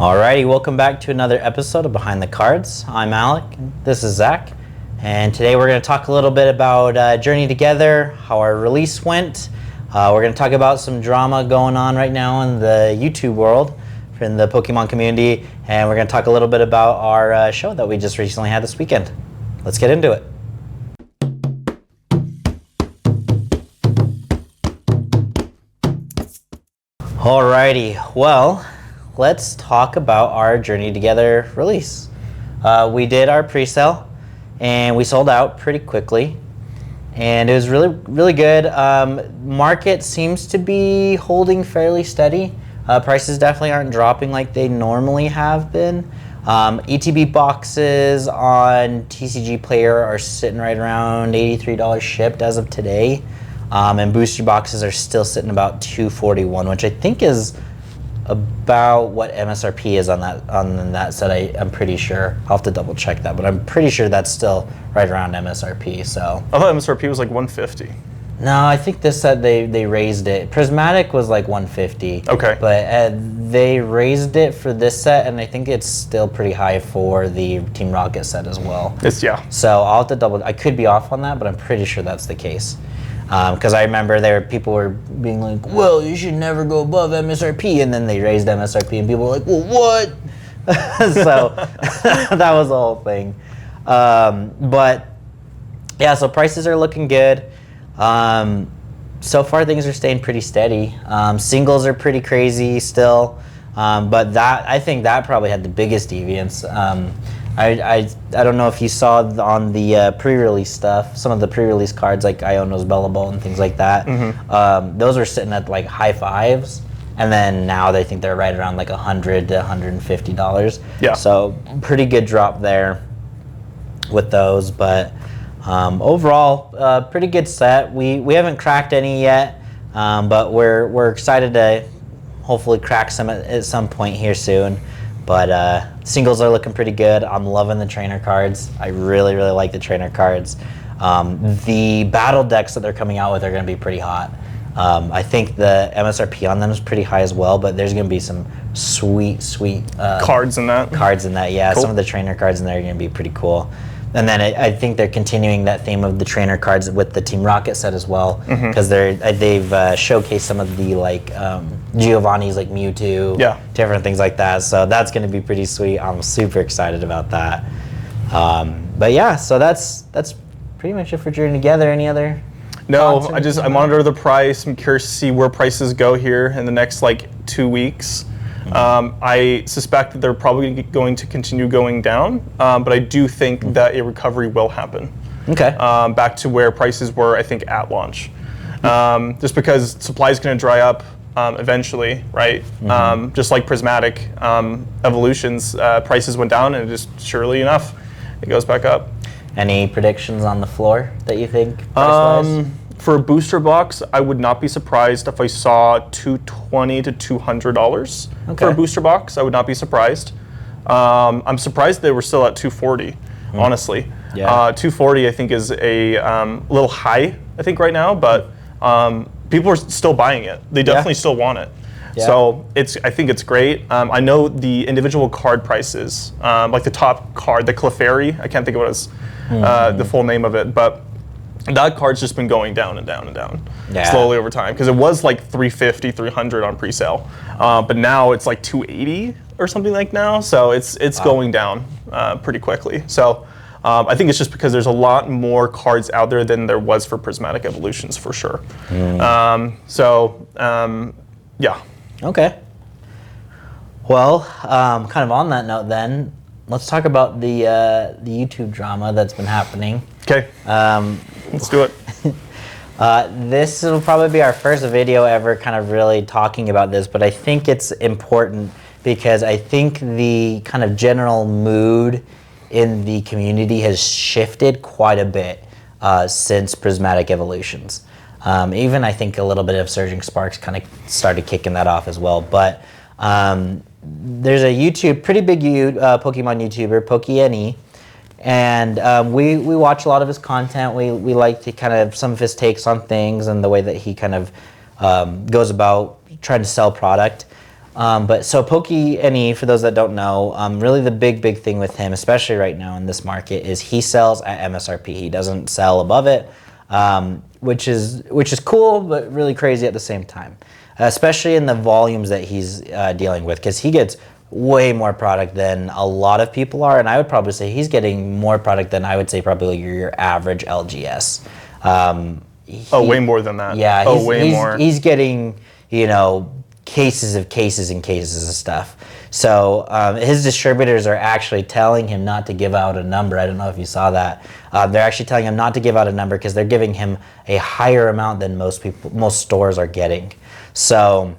Alrighty, welcome back to another episode of Behind the Cards. I'm Alec, this is Zach, and today we're going to talk a little bit about Journey Together, how our release went. We're going to talk about some drama going on right now in the YouTube world, in the Pokemon community, and we're going to talk a little bit about our show that we just recently had this weekend. Let's get into it. Alrighty, well, let's talk about our Journey Together release. We did our pre-sale and we sold out pretty quickly, and it was really good. Market seems to be holding fairly steady. Prices definitely aren't dropping like they normally have been. ETB boxes on TCG Player are sitting right around $83 shipped as of today, and booster boxes are still sitting about $241, which I think is about what MSRP is on that set. I'm pretty sure. I'll have to double check that, but I'm pretty sure that's still right around MSRP. So I thought MSRP was like 150. No, I think this set they raised it. Prismatic was like 150. Okay. But they raised it for this set, and I think it's still pretty high for the Team Rocket set as well. Yeah. So I'll have to double. I could be off on that, but I'm pretty sure that's the case. Because I remember people were being like, well, you should never go above MSRP, and then they raised MSRP, and people were like, well, what? So that was the whole thing. But yeah, so prices are looking good. So far things are staying pretty steady. Singles are pretty crazy still, but I think that probably had the biggest deviance. I don't know if you saw on the pre-release stuff, some of the pre-release cards like Iono's Bellable and things like that. Mm-hmm. Those are sitting at like high fives, and then now they think they're right around like $100 to $150. Yeah. So pretty good drop there with those, but overall pretty good set. We haven't cracked any yet, but we're excited to hopefully crack some at some point here soon. But singles are looking pretty good. I'm loving the trainer cards. I really like the trainer cards. The battle decks that they're coming out with are going to be pretty hot. I think the MSRP on them is pretty high as well, but there's going to be some sweet cards in that. Yeah. Cool. Some of the trainer cards in there are going to be pretty cool. And then I think they're continuing that theme of the trainer cards with the Team Rocket set as well, because they've showcased some of the like Giovanni's like Mewtwo, different things like that. So that's going to be pretty sweet. I'm super excited about that. But yeah, so that's pretty much it for Journey Together. Any other? No, I monitor the price. I'm curious to see where prices go here in the next like 2 weeks. I suspect that they're probably going to continue going down, but I do think that a recovery will happen. Okay. Back to where prices were, I think, at launch. Just because supply is going to dry up eventually, right? Just like Prismatic Evolutions, prices went down, and just surely enough, it goes back up. Any predictions on the floor that you think price-wise? For a booster box, I would not be surprised if I saw $220 to $200 for a booster box. I would not be surprised. I'm surprised they were still at $240, honestly. Yeah. $240 I think is a little high, I think, right now, but people are still buying it. They definitely still want it. Yeah. So I think it's great. I know the individual card prices, like the top card, the Clefairy, I can't think of what it's the full name of it, but that card's just been going down and down and down slowly over time, because it was like $350, $300 on pre-sale, but now it's like $280 or something like now. So it's going down pretty quickly. So I think it's just because there's a lot more cards out there than there was for Prismatic Evolutions for sure. Yeah. Okay. Well, kind of on that note then, let's talk about the YouTube drama that's been happening. Okay. Let's do it. This will probably be our first video ever kind of really talking about this, but I think it's important because I think the kind of general mood in the community has shifted quite a bit since Prismatic Evolutions. Even I think a little bit of Surging Sparks kind of started kicking that off as well. But there's a pretty big Pokemon YouTuber, PokeNE, and we watch a lot of his content. We like to kind of some of his takes on things and the way that he kind of goes about trying to sell product. But so PokeNE, for those that don't know, really the big thing with him, especially right now in this market, is he sells at MSRP. He doesn't sell above it, which is cool, but really crazy at the same time, especially in the volumes that he's dealing with, because he gets way more product than a lot of people are, and I would probably say he's getting more product than I would say probably your average LGS. Way more than that. Yeah. Way more. He's getting, cases and cases of stuff. So his distributors are actually telling him not to give out a number. I don't know if you saw that. They're actually telling him not to give out a number because they're giving him a higher amount than most stores are getting. So.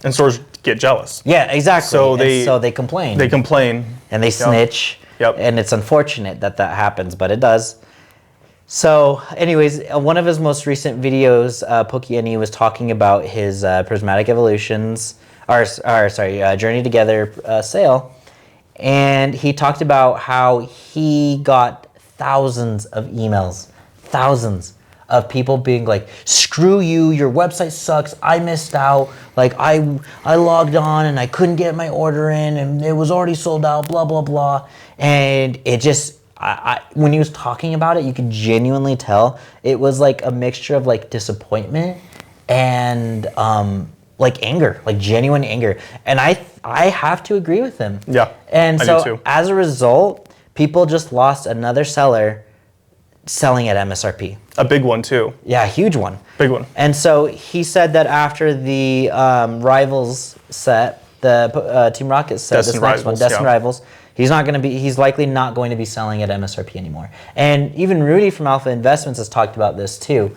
And stores get jealous. Yeah, exactly. So they complain. They complain. And they snitch. Yep. And it's unfortunate that happens, but it does. So anyways, one of his most recent videos, PokeNE was talking about his Prismatic Evolutions, Journey Together sale. And he talked about how he got thousands of emails, thousands of people being like, screw you, your website sucks, I missed out, like I logged on and I couldn't get my order in and it was already sold out, blah, blah, blah. And it just, when he was talking about it, you could genuinely tell it was like a mixture of like disappointment and like anger, like genuine anger. And I have to agree with him. Yeah, and I so do too. As a result, people just lost another seller selling at MSRP. A big one too. Yeah, a huge one. Big one. And so he said that after the Rivals set, the Team Rocket set, Destined this next Rivals, one, Destined yeah. Rivals, he's likely not going to be selling at MSRP anymore. And even Rudy from Alpha Investments has talked about this too.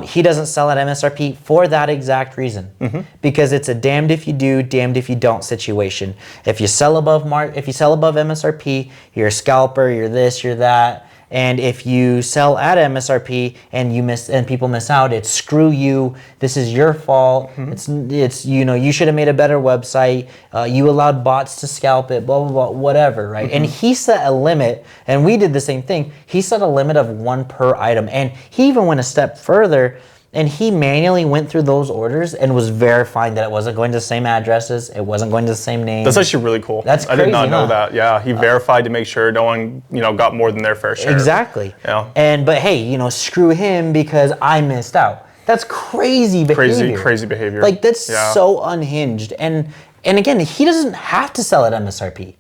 He doesn't sell at MSRP for that exact reason, because it's a damned if you do, damned if you don't situation. If you sell above MSRP, you're a scalper, you're this, you're that. And if you sell at MSRP and people miss out, it's screw you. This is your fault. It's you should have made a better website. You allowed bots to scalp it. Blah blah blah. Whatever, right? And he set a limit, and we did the same thing. He set a limit of 1 per item, and he even went a step further. And he manually went through those orders and was verifying that it wasn't going to the same addresses, it wasn't going to the same names. That's actually really cool. That's crazy, I did not know that. Yeah, he verified to make sure no one, got more than their fair share. Exactly. Yeah. But hey, screw him because I missed out. That's crazy behavior. Crazy behavior. Like that's so unhinged. And again, he doesn't have to sell at MSRP.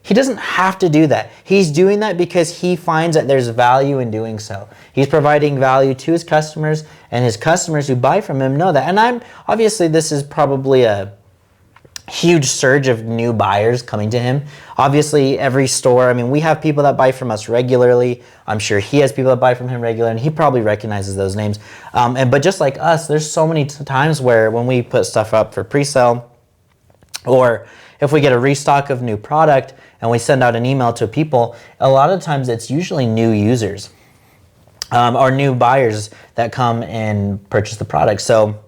He doesn't have to do that. He's doing that because he finds that there's value in doing so. He's providing value to his customers, and his customers who buy from him know that. And obviously this is probably a huge surge of new buyers coming to him. Obviously every store, we have people that buy from us regularly. I'm sure he has people that buy from him regularly, and he probably recognizes those names. But just like us, there's so many times where when we put stuff up for pre-sale, or if we get a restock of new product and we send out an email to people, a lot of times it's usually new users or new buyers that come and purchase the product. So,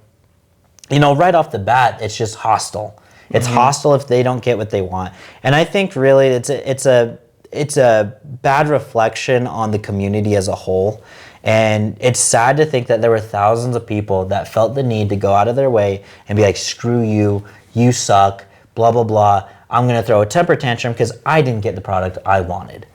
right off the bat, it's just hostile. It's hostile if they don't get what they want. And I think really it's a bad reflection on the community as a whole. And it's sad to think that there were thousands of people that felt the need to go out of their way and be like, screw you, you suck, blah, blah, blah. I'm going to throw a temper tantrum because I didn't get the product I wanted.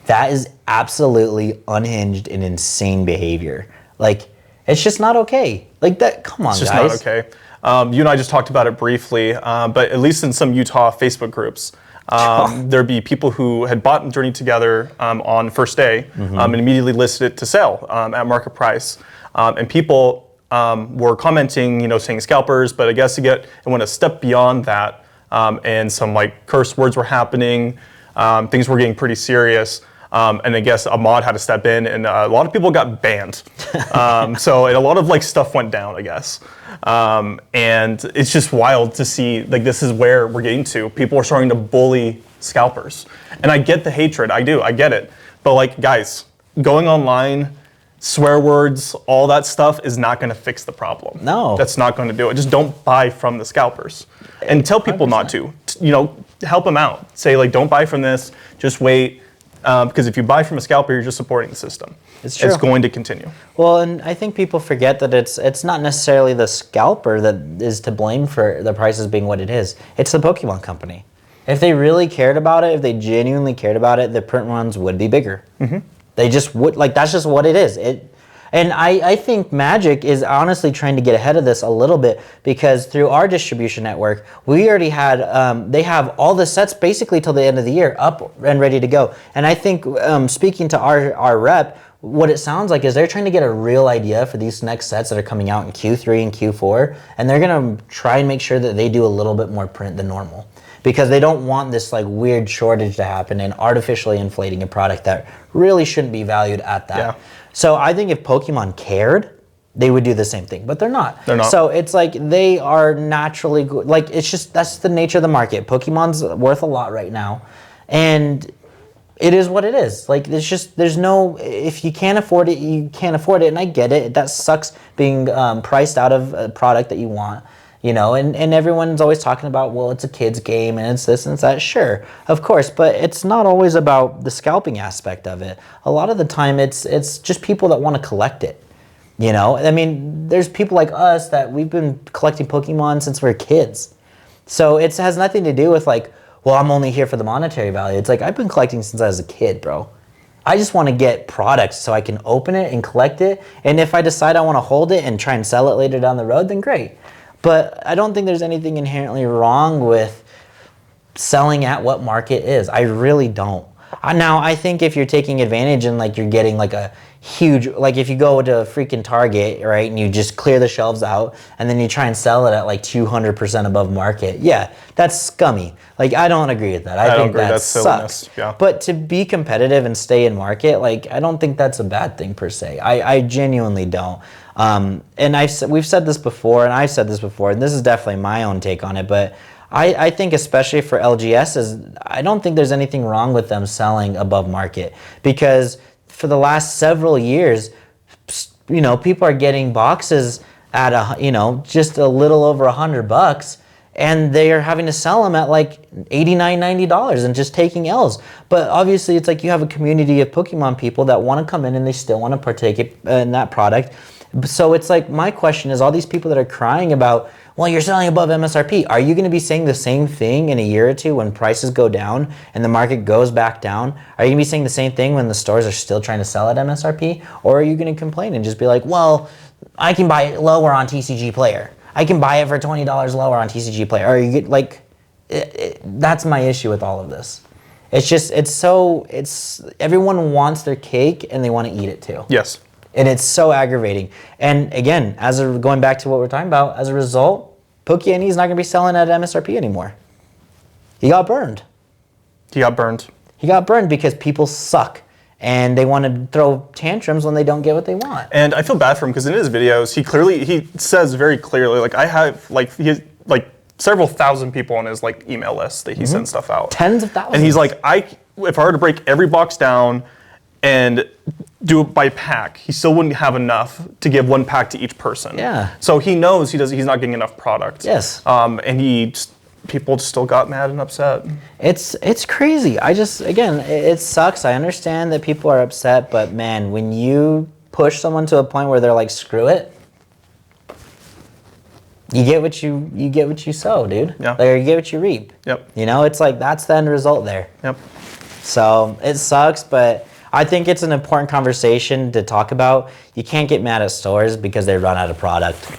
That is absolutely unhinged and insane behavior. Like, it's just not okay. Like that, come on, guys. It's just not okay. You and I just talked about it briefly, but at least in some Utah Facebook groups, there'd be people who had bought Journey Together on the first day and immediately listed it to sell at market price. And people were commenting, saying scalpers, but I guess it went a step beyond that. And some curse words were happening. Things were getting pretty serious. And I guess a mod had to step in, and a lot of people got banned. And a lot of stuff went down, I guess. And it's just wild to see this is where we're getting to. People are starting to bully scalpers. And I get the hatred. I do. I get it. But guys, going online, swear words, all that stuff is not going to fix the problem. No. That's not going to do it. Just don't buy from the scalpers. And tell people 100%. Not to. Help them out. Say, don't buy from this. Just wait. Because if you buy from a scalper, you're just supporting the system. It's true. It's going to continue. Well, and I think people forget that it's not necessarily the scalper that is to blame for the prices being what it is. It's the Pokemon company. If they really cared about it, if they genuinely cared about it, the print runs would be bigger. They just would, like, that's just what it is. And I think Magic is honestly trying to get ahead of this a little bit, because through our distribution network, we already had, they have all the sets basically till the end of the year up and ready to go. And I think speaking to our rep, what it sounds like is they're trying to get a real idea for these next sets that are coming out in Q3 and Q4, and they're going to try and make sure that they do a little bit more print than normal, because they don't want this like weird shortage to happen and artificially inflating a product that really shouldn't be valued at that. Yeah. So I think if Pokemon cared, they would do the same thing, but they're not. They're not. So it's like they are naturally like, it's just, that's the nature of the market. Pokemon's worth a lot right now, and it is what it is. Like, it's just, there's no, if you can't afford it, you can't afford it, and I get it. That sucks being priced out of a product that you want. You know, and everyone's always talking about, well, it's a kid's game and it's this and it's that. Sure, of course, but it's not always about the scalping aspect of it. A lot of the time, it's just people that want to collect it. You know, I mean, there's people like us that we've been collecting Pokemon since we were kids. So it has nothing to do with like, well, I'm only here for the monetary value. It's like, I've been collecting since I was a kid, bro. I just want to get products so I can open it and collect it. And if I decide I want to hold it and try and sell it later down the road, then great. But I don't think there's anything inherently wrong with selling at what market is. I really don't. Now, I think if you're taking advantage and like you're getting like a huge, like if you go to a freaking Target, right, and you just clear the shelves out and then you try and sell it at like 200% above market, yeah, that's scummy. Like, I don't agree with that. I think that sucks. Yeah. But to be competitive and stay in market, like, I don't think that's a bad thing per se. I genuinely don't. And we've said this before, and I've said this before, and this is definitely my own take on it, but I think especially for LGSs, I don't think there's anything wrong with them selling above market, because for the last several years, you know, people are getting boxes at just a little over $100, and they are having to sell them at like $89, $90 and just taking L's. But obviously, it's like you have a community of Pokemon people that want to come in and they still want to partake in that product. So it's like, my question is, all these people that are crying about, well, you're selling above MSRP, are you going to be saying the same thing in a year or two when prices go down and the market goes back down? Are you going to be saying the same thing when the stores are still trying to sell at MSRP? Or are you going to complain and just be like, well, I can buy it lower on TCG Player. I can buy it for $20 lower on TCG Player. Or you get like, that's my issue with all of this. It's just, everyone wants their cake and they want to eat it too. Yes. And it's so aggravating. And again, going back to what we're talking about, as a result, PokeNE is not going to be selling at MSRP anymore. He got burned. He got burned. He got burned because people suck. And they want to throw tantrums when they don't get what they want. And I feel bad for him, because in his videos, he says very clearly, like, I have, like, he has, like, several thousand people on his, like, email list that he sends stuff out. Tens of thousands. And he's like, if I were to break every box down and do it by pack, he still wouldn't have enough to give one pack to each person. Yeah. So he knows he's not getting enough product. Yes. And people still got mad and upset. It's crazy. Again, it sucks. I understand that people are upset, but man, when you push someone to a point where they're like, screw it, you get what you sow, dude. Yeah. Like, or you get what you reap. Yep. You know, it's like, that's the end result there. Yep. So it sucks, but I think it's an important conversation to talk about. You can't get mad at stores because they run out of product.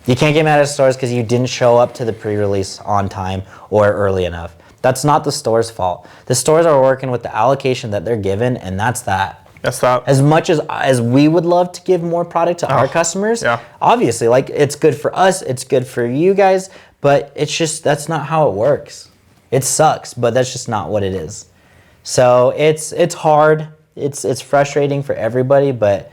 You can't get mad at stores because you didn't show up to the pre-release on time or early enough. That's not the store's fault. The stores are working with the allocation that they're given, and that's that. That's that. As much as we would love to give more product to our customers, yeah. Obviously, like, it's good for us, it's good for you guys, but it's just, that's not how it works. It sucks, but that's just not what it is. So it's hard. It's frustrating for everybody, but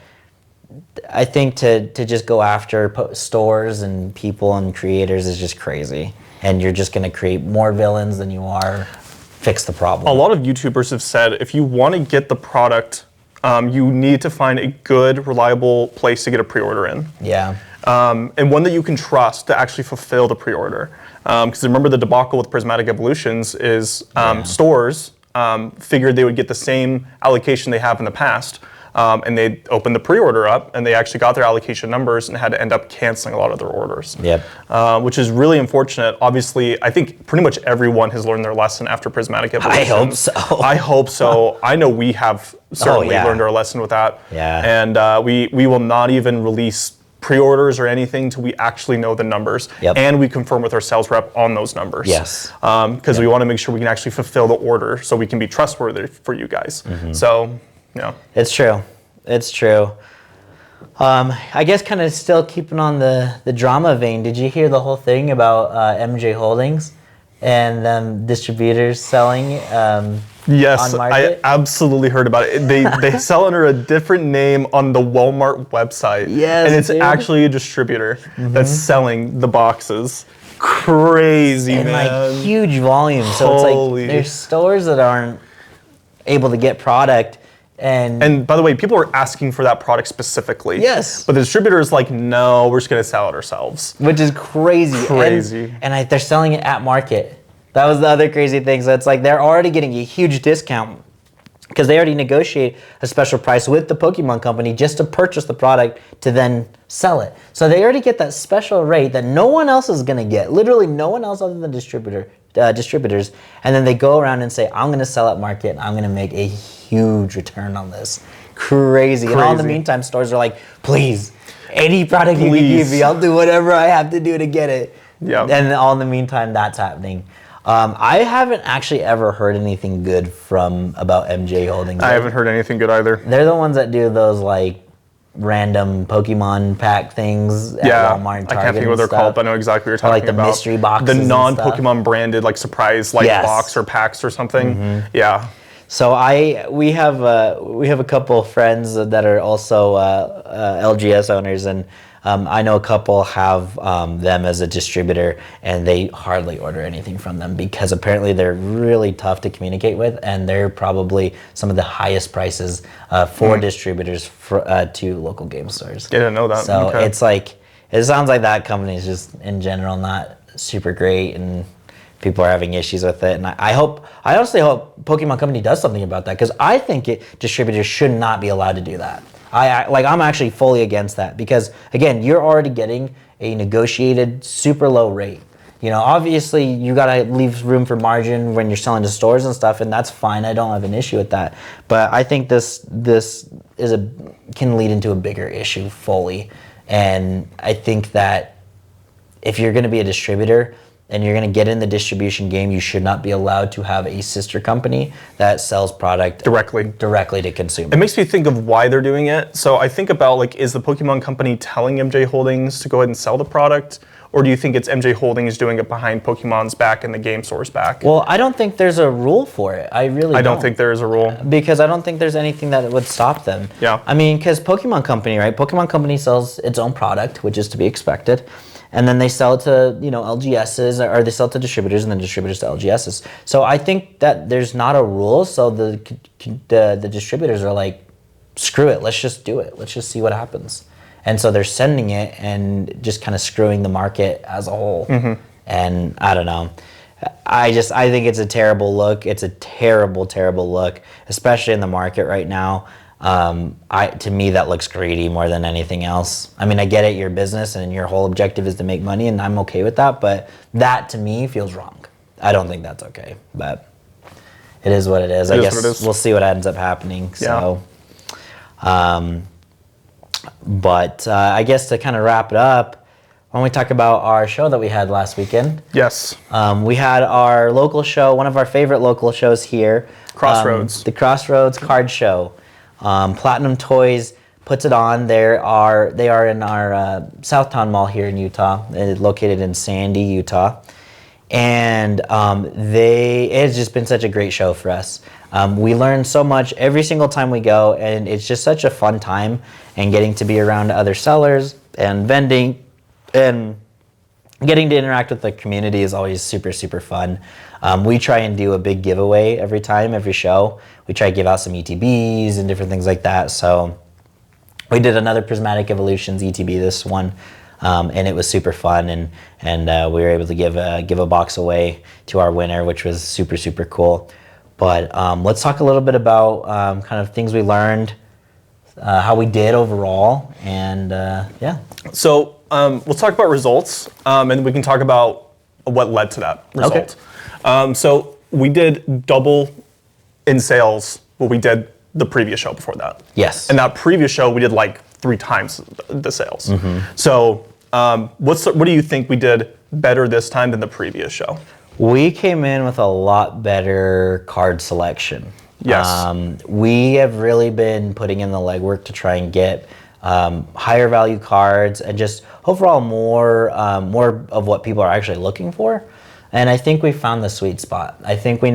I think to just go after stores and people and creators is just crazy. And you're just going to create more villains than you are fix the problem. A lot of YouTubers have said, if you want to get the product, you need to find a good, reliable place to get a pre-order in. Yeah. And one that you can trust to actually fulfill the pre-order. Because remember, the debacle with Prismatic Evolutions is stores figured they would get the same allocation they have in the past. And they opened the pre-order up, and they actually got their allocation numbers and had to end up canceling a lot of their orders. Yep. Which is really unfortunate. Obviously, I think pretty much everyone has learned their lesson after Prismatic Evolution. I hope so. I hope so. I know we have certainly learned our lesson with that. Yeah. And we will not even release pre-orders or anything till we actually know the numbers. Yep. And we confirm with our sales rep on those numbers. Yes. Because we want to make sure we can actually fulfill the order so we can be trustworthy for you guys. So, yeah. It's true. It's true. I guess kind of still keeping on the drama vein, did you hear the whole thing about MJ Holdings and distributors selling Yes, on market? I absolutely heard about it. They sell under a different name on the Walmart website. Yes, and it's dude. actually a distributor that's selling the boxes. Crazy, in man. like huge volume. So it's like there's stores that aren't able to get product. And by the way, people are asking for that product specifically. Yes. But the distributor is like, no, we're just going to sell it ourselves. Which is crazy. Crazy. And they're selling it at market. That was the other crazy thing. So it's like they're already getting a huge discount because they already negotiate a special price with the Pokemon company just to purchase the product to then sell it. So they already get that special rate that no one else is going to get. Literally no one else other than distributors. And then they go around and say, I'm going to sell at market and I'm going to make a huge return on this. Crazy. And all in the meantime, stores are like, please, any product you can give me, I'll do whatever I have to do to get it. Yeah. And all in the meantime, that's happening. I haven't actually ever heard anything good about MJ Holdings. I haven't heard anything good either. They're the ones that do those like random Pokemon pack things at Walmart and Target. I can't think of what they're called, but I know exactly what you're talking about. Like the mystery boxes. The non-Pokemon branded like surprise box or packs or something. Yeah. So we have a couple of friends that are also LGS owners, and I know a couple have them as a distributor, and they hardly order anything from them because apparently they're really tough to communicate with, and they're probably some of the highest prices for distributors to local game stores. Didn't know that. So it's like, it sounds like that company is just in general not super great, and people are having issues with it. And I honestly hope Pokemon Company does something about that, because I think distributors should not be allowed to do that. I'm actually fully against that, because again, you're already getting a negotiated super low rate. You know, obviously you gotta leave room for margin when you're selling to stores and stuff, and that's fine. I don't have an issue with that. But I think this can lead into a bigger issue fully. And I think that if you're gonna be a distributor and you're going to get in the distribution game, you should not be allowed to have a sister company that sells product directly to consumers. It makes me think of why they're doing it. So I think about, like, is the Pokemon company telling MJ Holdings to go ahead and sell the product? Or do you think it's MJ Holdings doing it behind Pokemon's back and the game store's back? Well, I don't think there's a rule for it. I don't think there is a rule. Because I don't think there's anything that would stop them. Yeah. I mean, because Pokemon Company, right? Pokemon Company sells its own product, which is to be expected. And then they sell it to, LGSs, or they sell it to distributors, and then distributors to LGSs. So I think that there's not a rule. So the distributors are like, screw it, let's just do it. Let's just see what happens. And so they're sending it and just kind of screwing the market as a whole. And I don't know. I think it's a terrible look. It's a terrible, terrible look, especially in the market right now. To me, that looks greedy more than anything else. I mean, I get it, your business and your whole objective is to make money, and I'm okay with that, but that to me feels wrong. I don't think that's okay, but it is what it is. I guess we'll see what ends up happening. Yeah. So, but I guess to kind of wrap it up, why don't we talk about our show that we had last weekend? Yes. We had our local show, one of our favorite local shows here. Crossroads. The Crossroads Card Show. Platinum Toys puts it on. They are in our Southtown Mall here in Utah. It's located in Sandy, Utah. And it's just been such a great show for us. We learn so much every single time we go, and it's just such a fun time, and getting to be around other sellers and vending and getting to interact with the community is always super, super fun. We try and do a big giveaway every show. We try to give out some ETBs and different things like that. So we did another Prismatic Evolutions ETB this one, and it was super fun. And we were able to give a box away to our winner, which was super, super cool. But let's talk a little bit about kind of things we learned, how we did overall, and yeah. So let's talk about results, and we can talk about what led to that result. Okay. So we did double in sales what we did the previous show before that. Yes. And that previous show we did like 3 times the sales. So what do you think we did better this time than the previous show? We came in with a lot better card selection. Yes. We have really been putting in the legwork to try and get higher value cards and just overall more of what people are actually looking for. And I think we found the sweet spot. I think we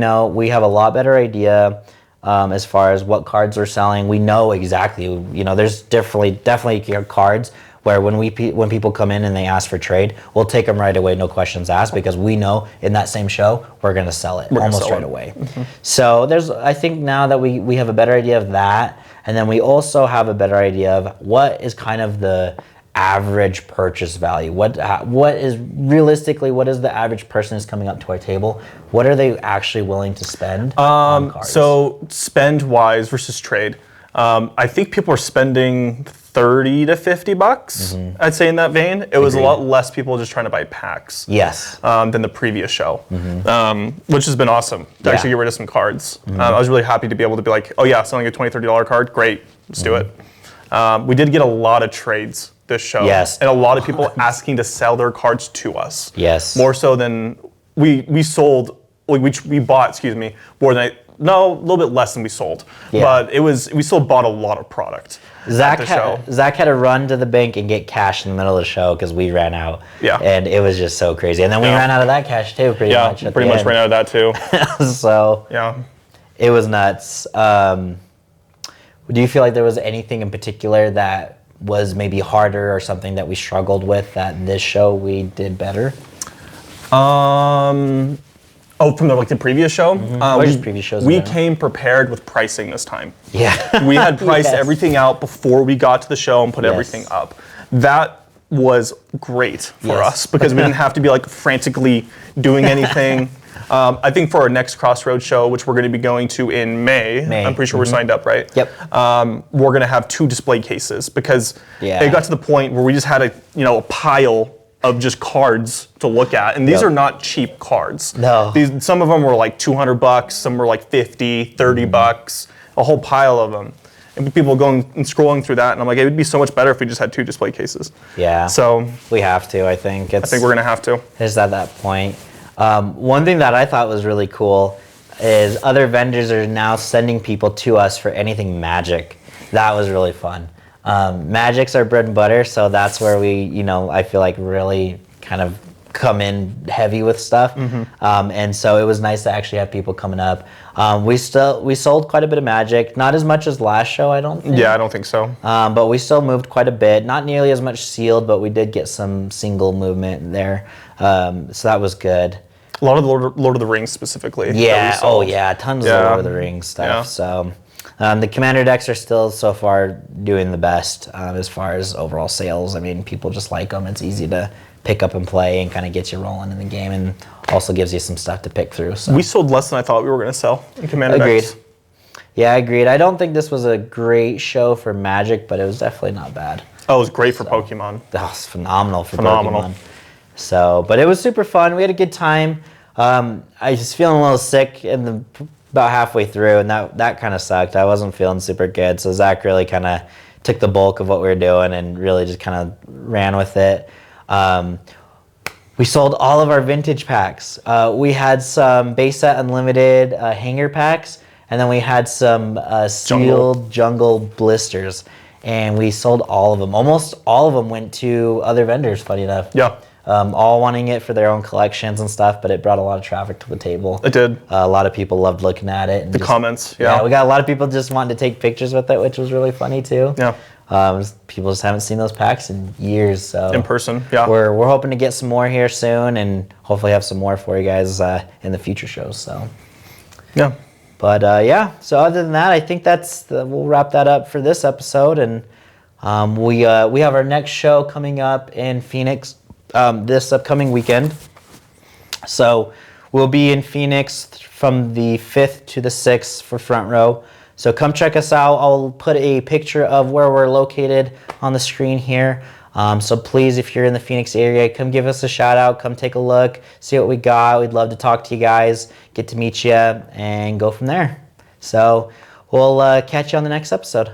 have a lot better idea as far as what cards we're selling. We know exactly, there's definitely cards where when people come in and they ask for trade, we'll take them right away, no questions asked, because we know in that same show we're going to sell it almost right away. So I think now that we have a better idea of that, and then we also have a better idea of what is kind of the average purchase value. What is the average person is coming up to our table? What are they actually willing to spend on cards? So spend wise versus trade. I think people are spending $30 to $50. I'd say in that vein. It was a lot less people just trying to buy packs. Yes. Than the previous show, which has been awesome to actually get rid of some cards. I was really happy to be able to be like, oh yeah, selling a $20, $30 card, great, let's do it. We did get a lot of trades this show. Yes. And a lot of people asking to sell their cards to us. Yes. More so than we sold, we bought, more than a little bit less than we sold. Yeah. But we still bought a lot of product. Zach had to run to the bank and get cash in the middle of the show because we ran out. Yeah. And it was just so crazy. And then we ran out of that cash too, pretty much. Yeah, pretty much ran out of that too. So yeah, it was nuts. Do you feel like there was anything in particular that was maybe harder or something that we struggled with that this show we did better? From the previous show? Just previous shows. We came prepared with pricing this time. Yeah. We had priced everything out before we got to the show and put everything up. That was great for us because we didn't have to be like frantically doing anything. I think for our next Crossroads show, which we're going to be going to in May. I'm pretty sure we're signed up, right? Yep. We're going to have 2 display cases because it got to the point where we just had a pile of just cards to look at, and these are not cheap cards. No. Some of them were like $200, some were like $50, $30, a whole pile of them. And people going and scrolling through that, and I'm like, it would be so much better if we just had 2 display cases. Yeah. So we have to. I think we're going to have to. It's at that point. One thing that I thought was really cool is other vendors are now sending people to us for anything Magic. That was really fun. Magic's our bread and butter, so that's where we, I feel like really kind of come in heavy with stuff. And so it was nice to actually have people coming up. We sold quite a bit of Magic, not as much as last show, I don't think. Yeah, I don't think so. But we still moved quite a bit, not nearly as much sealed, but we did get some single movement there. So that was good. A lot of Lord of the Rings specifically. Yeah, tons of Lord of the Rings stuff. Yeah. So the Commander decks are still so far doing the best as far as overall sales. I mean, people just like them. It's easy to pick up and play and kind of get you rolling in the game, and also gives you some stuff to pick through. So we sold less than I thought we were going to sell in Commander decks. Yeah, agreed. I don't think this was a great show for Magic, but it was definitely not bad. Oh, it was great for Pokemon. That was phenomenal for Pokemon. So, but it was super fun. We had a good time. I was feeling a little sick about halfway through, and that kind of sucked. I wasn't feeling super good, so Zach really kind of took the bulk of what we were doing and really just kind of ran with it. We sold all of our vintage packs. We had some base set unlimited hanger packs, and then we had some sealed jungle blisters, and we sold all of them. Almost all of them went to other vendors, funny enough. Yeah. All wanting it for their own collections and stuff, but it brought a lot of traffic to the table. It did. A lot of people loved looking at it. And the comments, yeah. We got a lot of people just wanting to take pictures with it, which was really funny too. Yeah. People just haven't seen those packs in years. So in person, yeah. We're hoping to get some more here soon, and hopefully have some more for you guys in the future shows. So. Yeah. But so other than that, I think we'll wrap that up for this episode, and we have our next show coming up in Phoenix this upcoming weekend. So We'll be in Phoenix from the 5th to the 6th for Front Row. So come check us out. I'll put a picture of where we're located on the screen here. So please, if you're in the Phoenix area, come give us a shout out. Come take a look, see what we got. We'd love to talk to you guys, get to meet you, and go from there. So we'll catch you on the next episode.